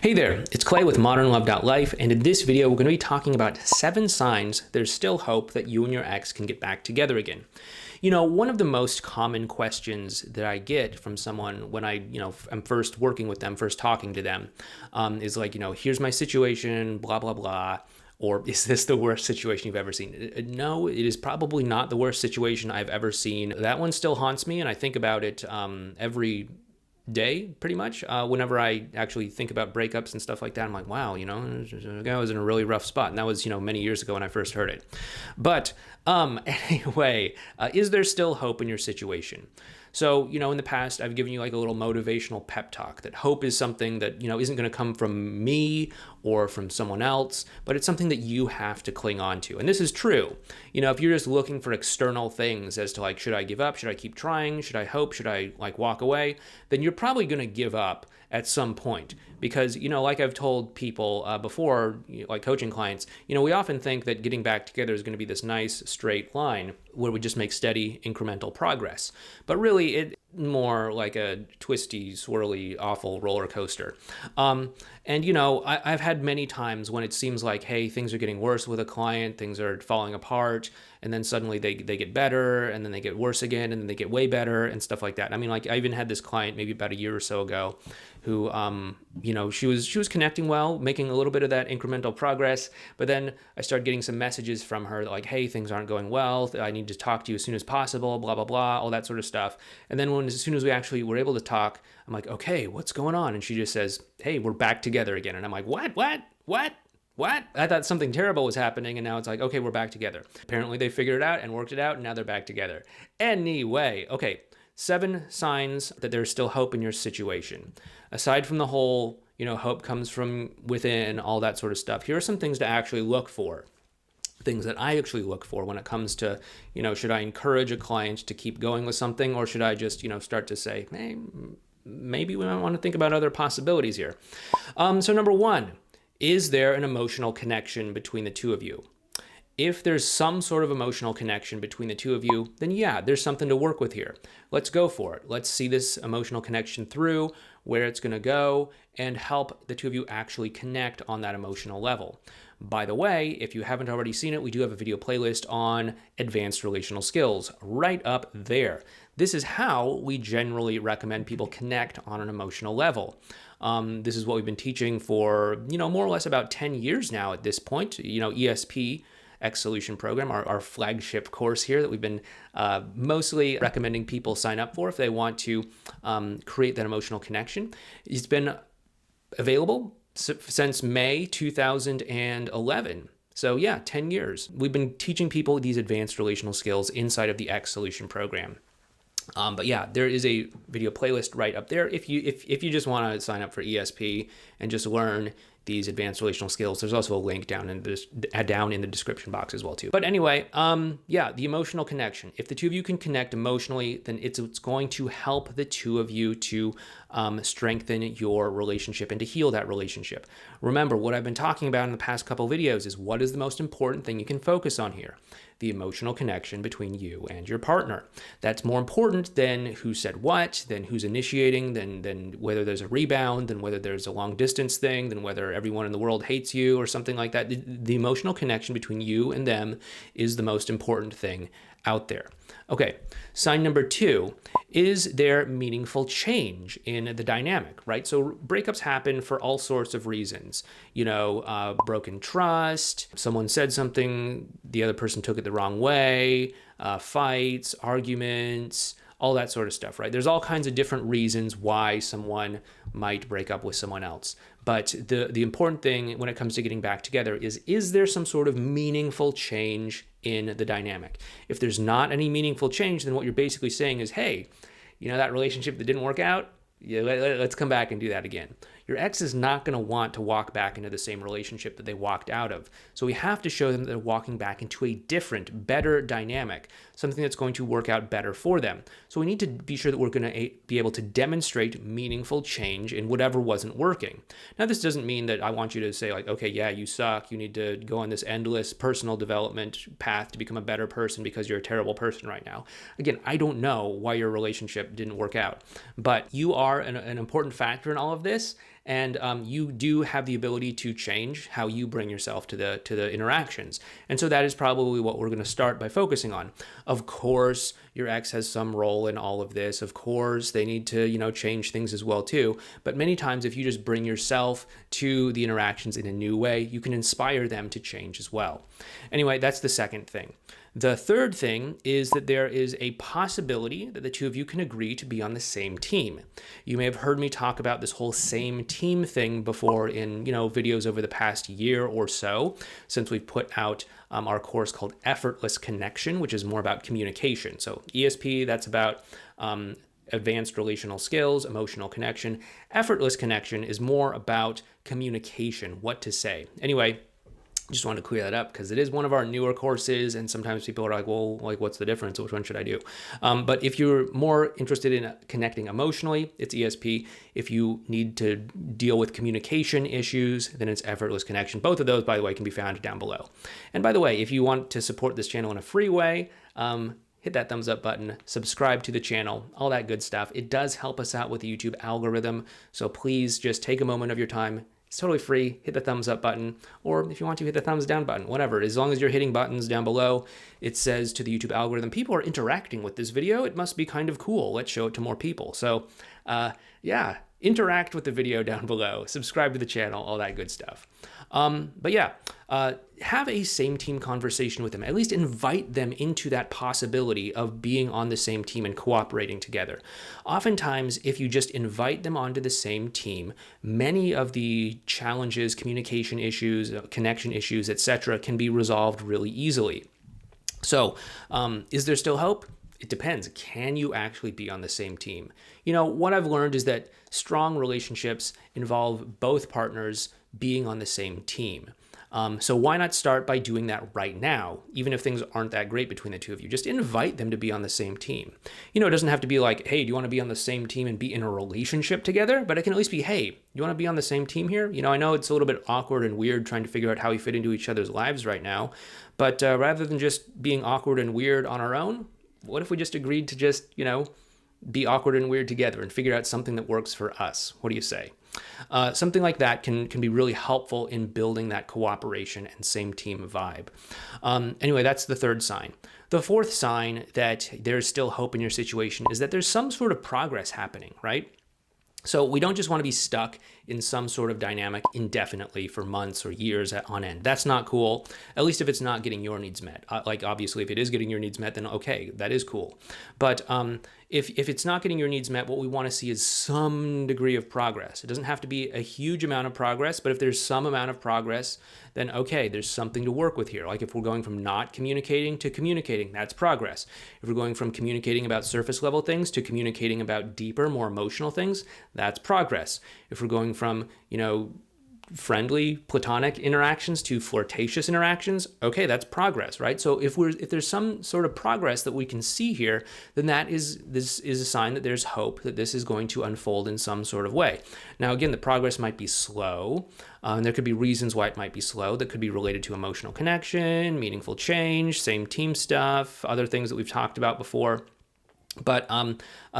Hey there, it's Clay with modernlove.life, and in this video we're going to be talking about 7 signs there's still hope that you and your ex can get back together again. You know, one of the most common questions that I get from someone when I'm first working with them, first talking to them, is like, here's my situation, blah, blah, blah. Or is this the worst situation you've ever seen? No, it is probably not the worst situation I've ever seen. That one still haunts me, and I think about it every day, pretty much. Whenever I actually think about breakups and stuff like that, I'm like, wow, the guy was in a really rough spot. And that was, many years ago when I first heard it. But anyway, is there still hope in your situation? So, in the past, I've given you like a little motivational pep talk that hope is something that, isn't going to come from me or from someone else, but it's something that you have to cling on to. And this is true. If you're just looking for external things as to like, should I give up? Should I keep trying? Should I hope? Should I like walk away? Then you're probably going to give up at some point because, like I've told people before, like coaching clients, we often think that getting back together is going to be this nice straight line where we just make steady incremental progress. But really, it's more like a twisty, swirly, awful roller coaster. I've had many times when it seems like, hey, things are getting worse with a client, things are falling apart, and then suddenly they get better, and then they get worse again, and then they get way better, and stuff like that. I mean, like I even had this client maybe about a year or so ago who, she was connecting well, making a little bit of that incremental progress, but then I started getting some messages from her like, hey, things aren't going well, I need to talk to you as soon as possible, blah, blah, blah, all that sort of stuff. And then as soon as we actually were able to talk, I'm like, okay, what's going on? And she just says, hey, we're back together again. And I'm like, what? I thought something terrible was happening, and now it's like, okay, we're back together. Apparently they figured it out and worked it out, and now they're back together. Anyway, okay, 7 signs that there's still hope in your situation. Aside from the whole, hope comes from within, all that sort of stuff, here are some things to actually look for. Things that I actually look for when it comes to, should I encourage a client to keep going with something, or should I just, start to say, hey, maybe we might want to think about other possibilities here. So number 1, is there an emotional connection between the two of you? If there's some sort of emotional connection between the two of you, then yeah, there's something to work with here. Let's go for it. Let's see this emotional connection through, where it's going to go, and help the two of you actually connect on that emotional level. By the way, if you haven't already seen it, we do have a video playlist on advanced relational skills right up there. This is how we generally recommend people connect on an emotional level. This is what we've been teaching for, more or less about 10 years now at this point. ESP, X Solution Program, our flagship course here that we've been mostly recommending people sign up for if they want to create that emotional connection. It's been available since May 2011. So yeah, 10 years. We've been teaching people these advanced relational skills inside of the X Solution Program. But yeah, there is a video playlist right up there. If you just want to sign up for ESP and just learn these advanced relational skills, there's also a link down in the description box as well too. But anyway, yeah, the emotional connection. If the two of you can connect emotionally, then it's going to help the two of you to strengthen your relationship and to heal that relationship. Remember, what I've been talking about in the past couple videos is what is the most important thing you can focus on here. The emotional connection between you and your partner. That's more important than who said what, than who's initiating, than whether there's a rebound, than whether there's a long distance thing, than whether everyone in the world hates you or something like that. The emotional connection between you and them is the most important thing out there. Okay, sign number 2, is there meaningful change in the dynamic, right? So breakups happen for all sorts of reasons. Broken trust, someone said something, the other person took it the wrong way, fights, arguments, all that sort of stuff, right? There's all kinds of different reasons why someone might break up with someone else. But the important thing when it comes to getting back together is there some sort of meaningful change in the dynamic? If there's not any meaningful change, then what you're basically saying is, hey, that relationship that didn't work out, yeah, let's come back and do that again. Your ex is not going to want to walk back into the same relationship that they walked out of. So we have to show them that they're walking back into a different, better dynamic, something that's going to work out better for them. So we need to be sure that we're going to be able to demonstrate meaningful change in whatever wasn't working. Now, this doesn't mean that I want you to say like, okay, yeah, you suck. You need to go on this endless personal development path to become a better person because you're a terrible person right now. Again, I don't know why your relationship didn't work out, but you are an important factor in all of this. and you do have the ability to change how you bring yourself to the interactions. And so that is probably what we're going to start by focusing on. Of course, your ex has some role in all of this. Of course, they need to, change things as well too. But many times, if you just bring yourself to the interactions in a new way, you can inspire them to change as well. Anyway, that's the second thing. The third thing is that there is a possibility that the two of you can agree to be on the same team. You may have heard me talk about this whole same team thing before in, videos over the past year or so, since we've put out our course called Effortless Connection, which is more about communication. So ESP, that's about advanced relational skills, emotional connection. Effortless connection is more about communication, what to say. Anyway, just wanted to clear that up because it is one of our newer courses, and sometimes people are like, well, what's the difference? Which one should I do? But if you're more interested in connecting emotionally, it's ESP. If you need to deal with communication issues, then it's Effortless Connection. Both of those, by the way, can be found down below. And by the way, if you want to support this channel in a free way, hit that thumbs up button, subscribe to the channel, all that good stuff. It does help us out with the YouTube algorithm. So please just take a moment of your time. It's totally free. Hit the thumbs up button, or if you want to, hit the thumbs down button, whatever. As long as you're hitting buttons down below, it says to the YouTube algorithm, people are interacting with this video. It must be kind of cool. Let's show it to more people. So yeah, interact with the video down below, subscribe to the channel, all that good stuff. But yeah, have a same team conversation with them. At least invite them into that possibility of being on the same team and cooperating together. Oftentimes, if you just invite them onto the same team, many of the challenges, communication issues, connection issues, etc., can be resolved really easily. So, is there still hope? It depends. Can you actually be on the same team? What I've learned is that strong relationships involve both partners being on the same team. So why not start by doing that right now, even if things aren't that great between the two of you? Just invite them to be on the same team. It doesn't have to be like, hey, do you want to be on the same team and be in a relationship together? But it can at least be, hey, you want to be on the same team here? I know it's a little bit awkward and weird trying to figure out how we fit into each other's lives right now. But rather than just being awkward and weird on our own, what if we just agreed to just, be awkward and weird together and figure out something that works for us? What do you say? Something like that can be really helpful in building that cooperation and same team vibe. Anyway, that's the third sign. The fourth sign that there's still hope in your situation is that there's some sort of progress happening, right? So we don't just want to be stuck in some sort of dynamic indefinitely for months or years on end. That's not cool, at least if it's not getting your needs met. Obviously, if it is getting your needs met, then okay, that is cool. But if it's not getting your needs met, what we want to see is some degree of progress. It doesn't have to be a huge amount of progress, but if there's some amount of progress, then okay, there's something to work with here. Like if we're going from not communicating to communicating, that's progress. If we're going from communicating about surface level things to communicating about deeper, more emotional things, that's progress. If we're going from, friendly platonic interactions to flirtatious interactions, okay, that's progress, right? So if there's some sort of progress that we can see here, then this is a sign that there's hope that this is going to unfold in some sort of way. Now, again, the progress might be slow, and there could be reasons why it might be slow that could be related to emotional connection, meaningful change, same team stuff, other things that we've talked about before. But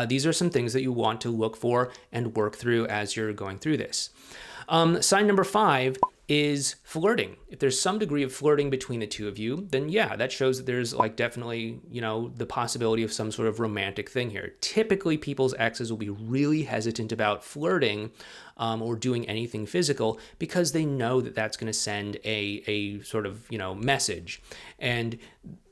these are some things that you want to look for and work through as you're going through this. Sign number 5 is flirting. If there's some degree of flirting between the two of you, then yeah, that shows that there's definitely, the possibility of some sort of romantic thing here. Typically, people's exes will be really hesitant about flirting or doing anything physical because they know that that's going to send a sort of, message. And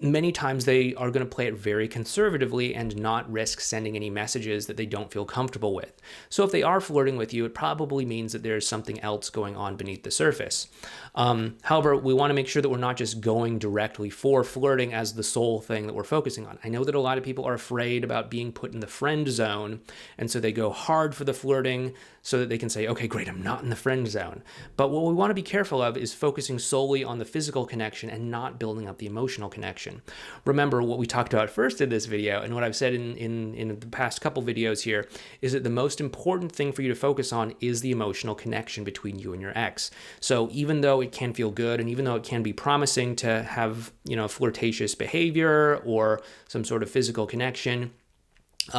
many times they are going to play it very conservatively and not risk sending any messages that they don't feel comfortable with. So if they are flirting with you, it probably means that there's something else going on beneath the surface. However, we want to make sure that we're not just going directly for flirting as the sole thing that we're focusing on. I know that a lot of people are afraid about being put in the friend zone, and so they go hard for the flirting so that they can say, okay, great, I'm not in the friend zone. But what we want to be careful of is focusing solely on the physical connection and not building up the emotional connection. Remember what we talked about first in this video, and what I've said in the past couple videos here, is that the most important thing for you to focus on is the emotional connection between you and your ex. So even though it can feel good, and even though it can be promising to have, flirtatious behavior or some sort of physical connection,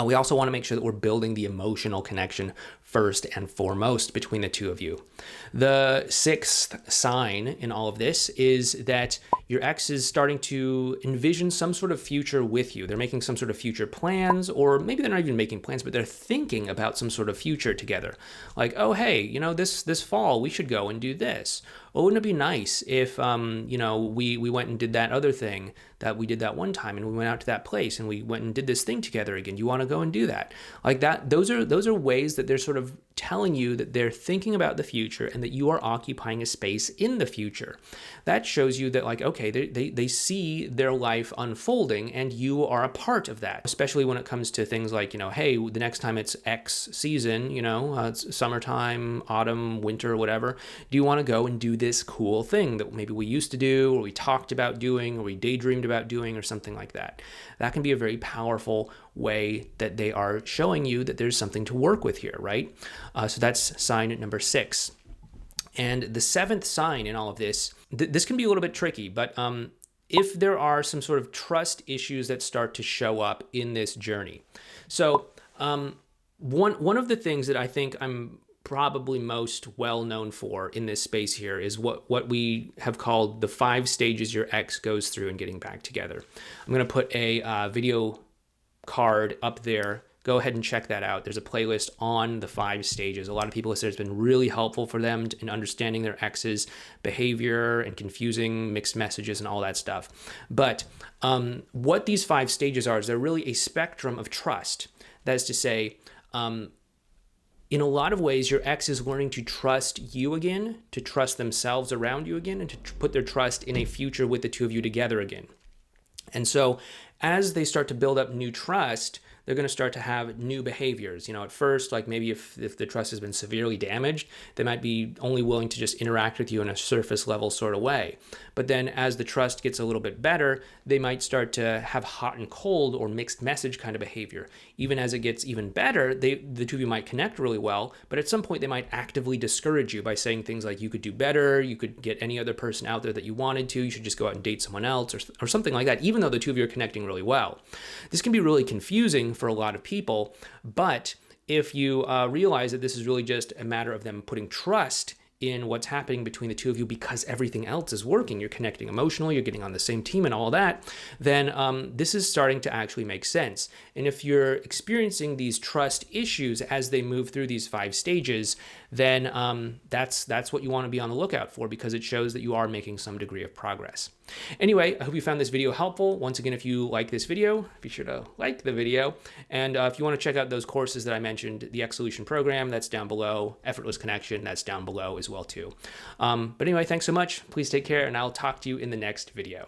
We also want to make sure that we're building the emotional connection first and foremost between the two of you. The sixth sign in all of this is that your ex is starting to envision some sort of future with you. They're making some sort of future plans, or maybe they're not even making plans, but they're thinking about some sort of future together. Like, oh, hey, this fall we should go and do this. Oh, wouldn't it be nice if, we went and did that other thing that we did that one time, and we went out to that place and we went and did this thing together again. You want to go and do that? Like that. Those are ways that they're sort of telling you that they're thinking about the future and that you are occupying a space in the future. That shows you that, like, okay, they see their life unfolding and you are a part of that, especially when it comes to things like, hey, the next time it's X season, it's summertime, autumn, winter, whatever. Do you want to go and do this cool thing that maybe we used to do, or we talked about doing, or we daydreamed about doing, or something like that? That can be a very powerful way that they are showing you that there's something to work with here, right? So that's sign number 6. And the 7th sign in all of this, this can be a little bit tricky, but if there are some sort of trust issues that start to show up in this journey. So one of the things that I think I'm probably most well known for in this space here is what we have called the 5 stages your ex goes through in getting back together. I'm going to put a video card up there. Go ahead and check that out. There's a playlist on the 5 stages. A lot of people have said it's been really helpful for them in understanding their ex's behavior and confusing mixed messages and all that stuff. But what these 5 stages are is they're really a spectrum of trust. That is to say, in a lot of ways, your ex is learning to trust you again, to trust themselves around you again, and to put their trust in a future with the two of you together again. And so as they start to build up new trust, they're going to start to have new behaviors. At first, like maybe if the trust has been severely damaged, they might be only willing to just interact with you in a surface level sort of way. But then as the trust gets a little bit better, they might start to have hot and cold or mixed message kind of behavior. Even as it gets even better, the two of you might connect really well, but at some point they might actively discourage you by saying things like you could do better, you could get any other person out there that you wanted to, you should just go out and date someone else, or something like that, even though the two of you are connecting really well. This can be really confusing for a lot of people, but if you realize that this is really just a matter of them putting trust in what's happening between the two of you because everything else is working, you're connecting emotionally, you're getting on the same team and all that, then this is starting to actually make sense. And if you're experiencing these trust issues as they move through these 5 stages, then that's what you want to be on the lookout for, because it shows that you are making some degree of progress. Anyway, I hope you found this video helpful. Once again, if you like this video, be sure to like the video. And if you want to check out those courses that I mentioned, the X Solution program, that's down below. Effortless Connection, that's down below as well too. But anyway, thanks so much. Please take care, and I'll talk to you in the next video.